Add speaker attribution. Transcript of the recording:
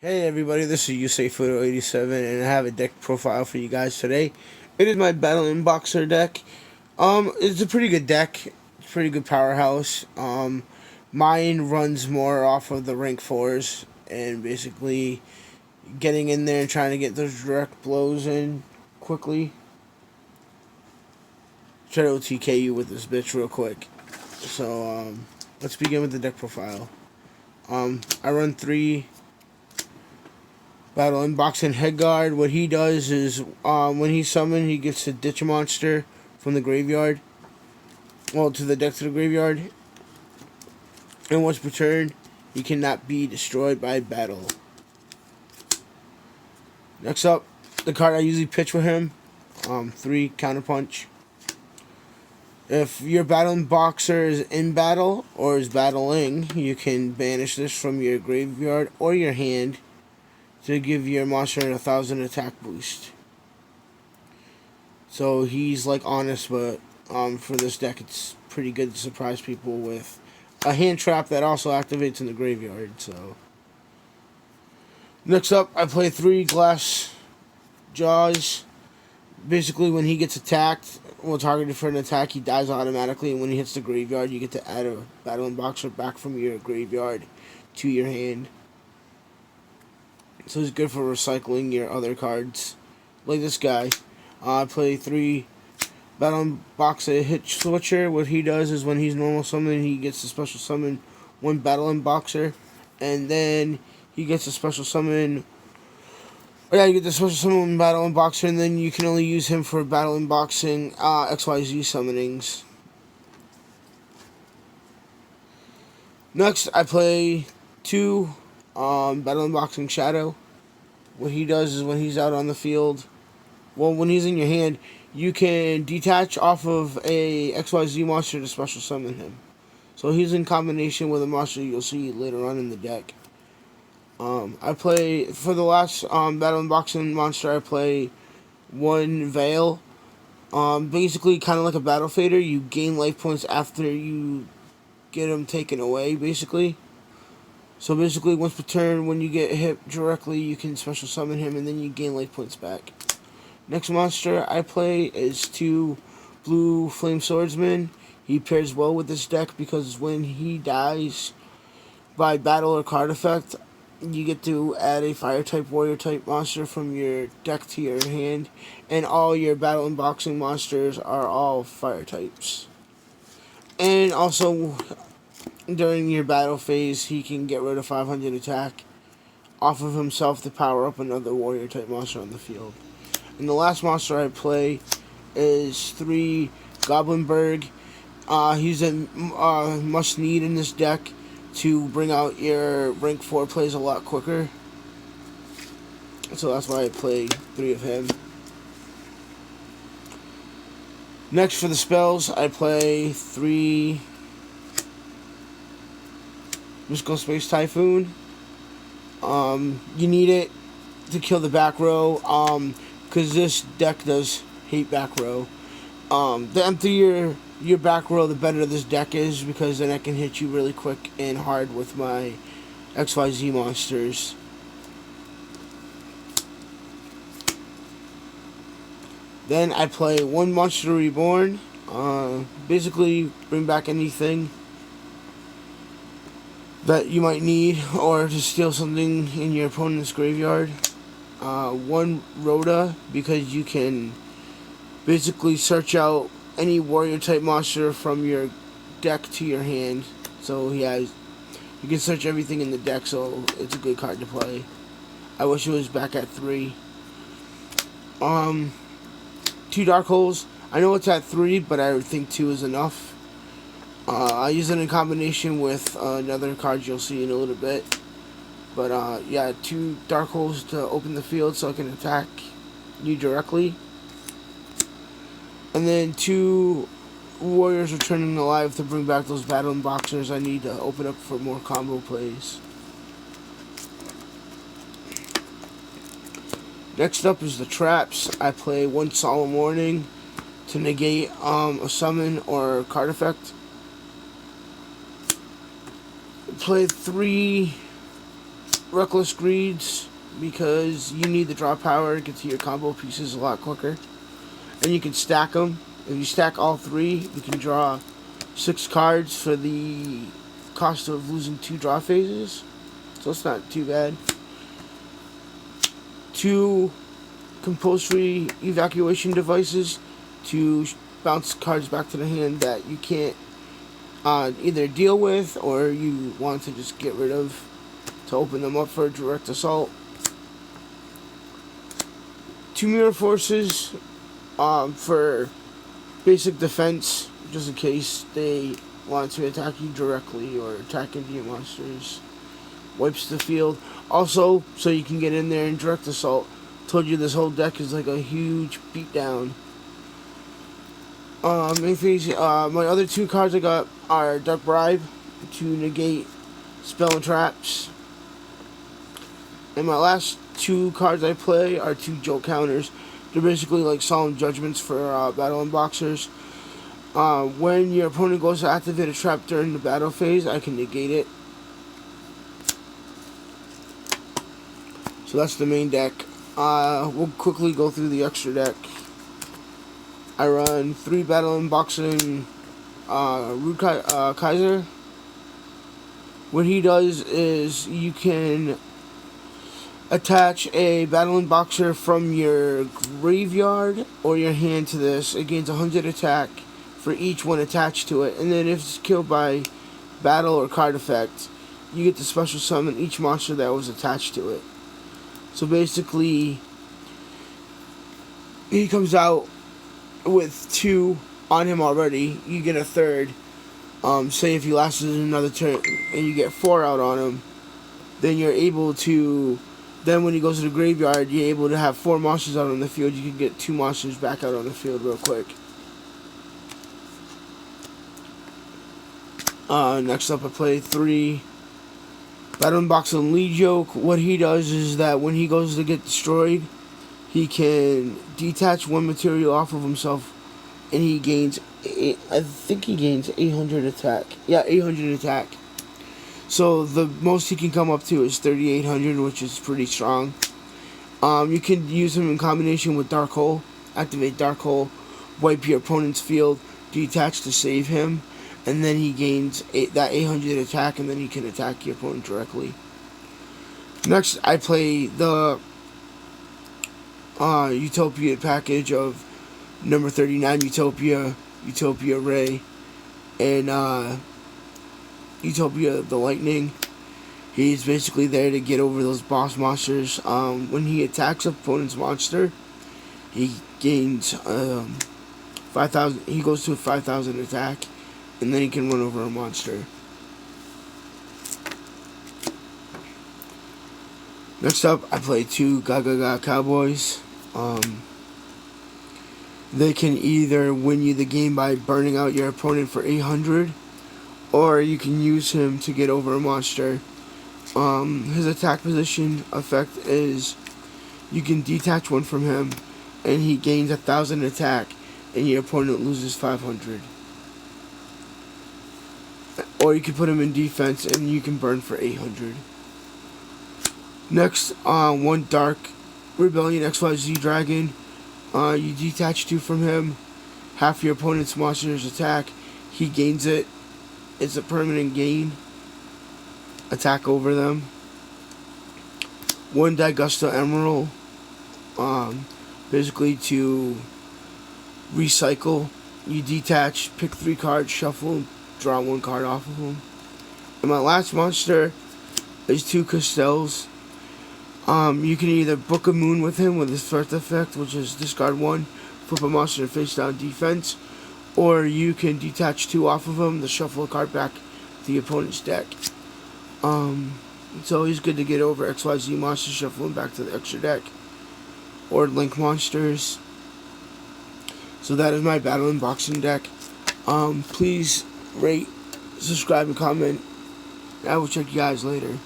Speaker 1: Hey everybody, this is USAFoto87 and I have a deck profile for you guys today. It is my Battle Inboxer deck. It's a pretty good deck. It's a pretty good powerhouse. Mine runs more off of the rank 4s and basically getting in there and trying to get those direct blows in quickly. Try to OTK you with this bitch real quick. So, let's begin with the deck profile. I run 3 Battle Inboxing Headguard. What he does is, when he's summoned, he gets to ditch a monster from the graveyard. Well, to the deck to the graveyard. And once per turn, he cannot be destroyed by battle. Next up, the card I usually pitch with him. 3 Counterpunch. If your Battle Inboxer is in battle or is battling, you can banish this from your graveyard or your hand to give your monster a 1,000 attack boost. So he's like honest, but for this deck it's pretty good to surprise people with a hand trap that also activates in the graveyard. So next up, I play 3 Glass Jaws. Basically, when he gets attacked, targeted for an attack, he dies automatically, and when he hits the graveyard, you get to add a Battle Inboxer back from your graveyard to your hand. So it's good for recycling your other cards. Like this guy. I play 3 Battle Inboxer Hit Switcher. What he does is when he's normal summon, he gets to special summon 1 Battle Inboxer. And then he gets a special summon. Oh yeah, you get the special summon 1 Battle Inboxer, and then you can only use him for Battle Inboxing XYZ summonings. Next, I play 2 Battle Inboxing Shadow. What he does is when he's out on the field, well, when he's in your hand, you can detach off of a XYZ monster to special summon him. So he's in combination with a monster you'll see later on in the deck. I play, for the last Battle Inboxing monster, I play 1 Veil. Basically, kind of like a Battle Fader, you gain life points after you get him taken away, basically. So basically, once per turn, when you get hit directly, you can special summon him, and then you gain life points back. Next monster I play is 2 Blue Flame Swordsman. He pairs well with this deck because when he dies by battle or card effect, you get to add a Fire-type, Warrior-type monster from your deck to your hand, and all your Battle Inboxing monsters are all Fire-types. And also, during your battle phase, he can get rid of 500 attack off of himself to power up another warrior-type monster on the field. And the last monster I play is 3 Goblinberg. He's a must-need in this deck to bring out your rank 4 plays a lot quicker. So that's why I play 3 of him. Next, for the spells, I play 3 Mystical Space Typhoon. You need it to kill the back row, because this deck does hate back row. The emptier your back row, the better this deck is, because then I can hit you really quick and hard with my XYZ monsters. Then I play 1 Monster Reborn. Basically, bring back anything that you might need, or to steal something in your opponent's graveyard. 1 Rhoda, because you can basically search out any warrior type monster from your deck to your hand. So you can search everything in the deck, so it's a good card to play. I wish it was back at 3. 2 Dark Holes. I know it's at 3, but I think 2 is enough. I use it in combination with another card you'll see in a little bit. But yeah, 2 Dark Holes to open the field so I can attack you directly. And then 2 Warriors Returning Alive to bring back those Battle Inboxers I need to open up for more combo plays. Next up is the traps. I play 1 Solemn Warning to negate a summon or card effect. Play 3 Reckless Greeds, because you need the draw power to get to your combo pieces a lot quicker. And you can stack them. If you stack all 3, you can draw 6 cards for the cost of losing 2 draw phases. So it's not too bad. 2 compulsory evacuation devices to bounce cards back to the hand that you can't either deal with or you want to just get rid of, to open them up for a direct assault. 2 mirror forces for basic defense, just in case they want to attack you directly or attack Indian monsters. Wipes the field. Also, so you can get in there and direct assault. Told you this whole deck is like a huge beatdown. My other 2 cards I got are Dark Bribe to negate spell and traps. And my last 2 cards I play are 2 jolt counters. They're basically like solemn judgments for Battle Unboxers. When your opponent goes to activate a trap during the battle phase, I can negate it. So that's the main deck. We'll quickly go through the extra deck. I run 3 Battle Unboxing Rude Kaiser. What he does is you can attach a Battle Unboxer from your graveyard or your hand to this. It gains 100 attack for each one attached to it. And then if it's killed by battle or card effect, you get to special summon each monster that was attached to it. So basically, he comes out with 2 on him already. You get a 3rd. Say if he lasted another turn and you get 4 out on him, then you're able to. Then when he goes to the graveyard, you're able to have 4 monsters out on the field. You can get 2 monsters back out on the field real quick. Next up, I play 3 Battle Unboxing Lead Joke. What he does is that when he goes to get destroyed, he can detach 1 material off of himself, and he gains, I think he gains 800 attack. Yeah, 800 attack. So the most he can come up to is 3,800, which is pretty strong. You can use him in combination with Dark Hole. Activate Dark Hole, wipe your opponent's field, detach to save him, and then he gains that 800 attack, and then he can attack your opponent directly. Next, I play the Utopia package of number 39 Utopia, Utopia Ray, and Utopia the Lightning. He's basically there to get over those boss monsters. When he attacks opponent's monster, he gains 5,000. He goes to a 5,000 attack, and then he can run over a monster. Next up, I play 2 Gaga Cowboys. They can either win you the game by burning out your opponent for 800, or you can use him to get over a monster. His attack position effect is you can detach 1 from him, and he gains 1,000 attack, and your opponent loses 500. Or you can put him in defense, and you can burn for 800. Next, 1 Dark Rebellion XYZ Dragon. You detach 2 from him. Half your opponent's monster's attack, he gains it. It's a permanent gain. Attack over them. 1 Daigusta Emerald. Basically to recycle. You detach, pick 3 cards, shuffle, draw 1 card off of them. And my last monster is 2 Castels. You can either book a moon with him with his first effect, which is discard 1, flip a monster face down defense, or you can detach 2 off of him to shuffle a card back to the opponent's deck. It's always good to get over XYZ monsters, shuffle them back to the extra deck, or link monsters. So that is my Battle Unboxing deck. Please rate, subscribe, and comment. I will check you guys later.